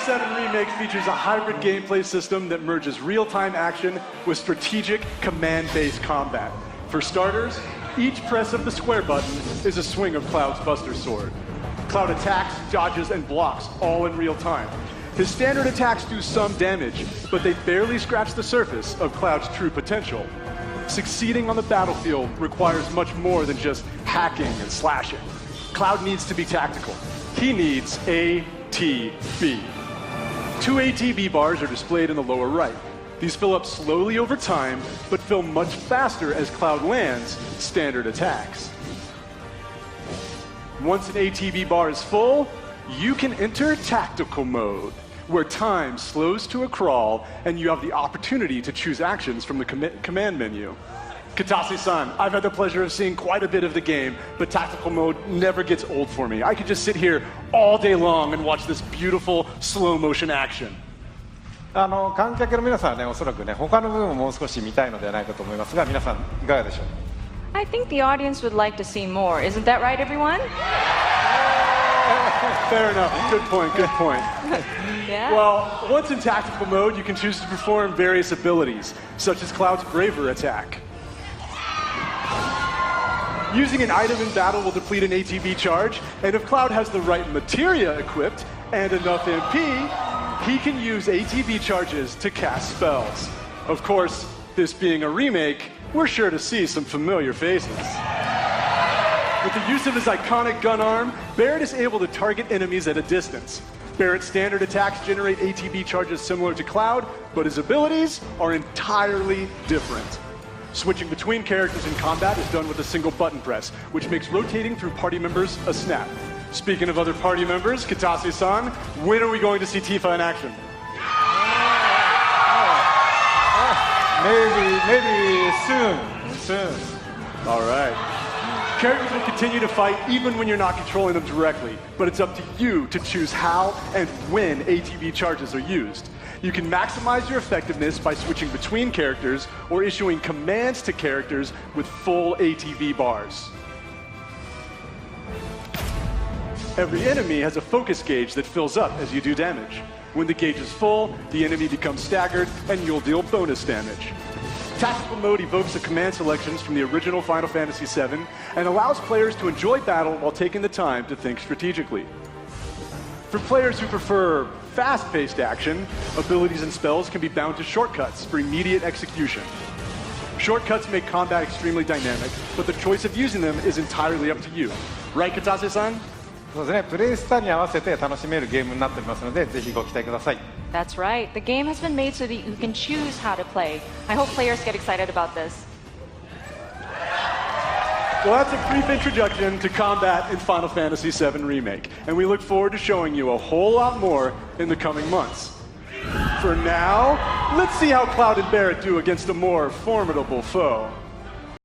VII Remake features a hybrid gameplay system that merges real-time action with strategic, command-based combat. For starters, each press of the square button is a swing of Cloud's Buster Sword. Cloud attacks, dodges, and blocks all in real time. His standard attacks do some damage, but they barely scratch the surface of Cloud's true potential. Succeeding on the battlefield requires much more than just hacking and slashing. Cloud needs to be tactical. He needs ATB. 2 ATB bars are displayed in the lower right. These fill up slowly over time, but fill much faster as Cloud lands standard attacks. Once an ATB bar is full, you can enter tactical mode, where time slows to a crawl and you have the opportunity to choose actions from the command menu. Katase-san, I've had the pleasure of seeing quite a bit of the game, but tactical mode never gets old for me. I could just sit here all day long and watch this beautiful slow motion action. 観客の皆さんはね、おそらくね、他の部分ももう少し見たいのではないかと思いますが、皆さんいかがでしょう。I think the audience would like to see more. Isn't that right, everyone? Fair enough. Good point, good point. Yeah. Well, once in tactical mode, you can choose to perform various abilities, such as Cloud's Braver attack. Using an item in battle will deplete an ATB charge, and if Cloud has the right materia equipped and enough MP, he can use ATB charges to cast spells. Of course, this being a remake, we're sure to see some familiar faces. With the use of his iconic gun arm, Barrett is able to target enemies at a distance. Barrett's standard attacks generate ATB charges similar to Cloud, but his abilities are entirely different. Switching between characters in combat is done with a single button press, which makes rotating through party members a snap. Speaking of other party members, Katase-san, when are we going to see Tifa in action? Maybe soon. All right. Characters will continue to fight even when you're not controlling them directly, but it's up to you to choose how and when ATB charges are used. You can maximize your effectiveness by switching between characters or issuing commands to characters with full ATB bars. Every enemy has a focus gauge that fills up as you do damage. When the gauge is full, the enemy becomes staggered and you'll deal bonus damage. Tactical mode evokes the command selections from the original Final Fantasy VII and allows players to enjoy battle while taking the time to think strategically. For players who prefer fast-paced action, abilities and spells can be bound to shortcuts for immediate execution. Shortcuts make combat extremely dynamic, but the choice of using them is entirely up to you. Right, Katase-san? そうですね、プレイスタイルに合わせて楽しめるゲームになっておりますので、ぜひご期待ください。That's right. The game has been made so that you can choose how to play. I hope players get excited about this. Well, that's a brief introduction to combat in Final Fantasy VII Remake, and we look forward to showing you a whole lot more in the coming months. For now, let's see how Cloud and Barrett do against a more formidable foe.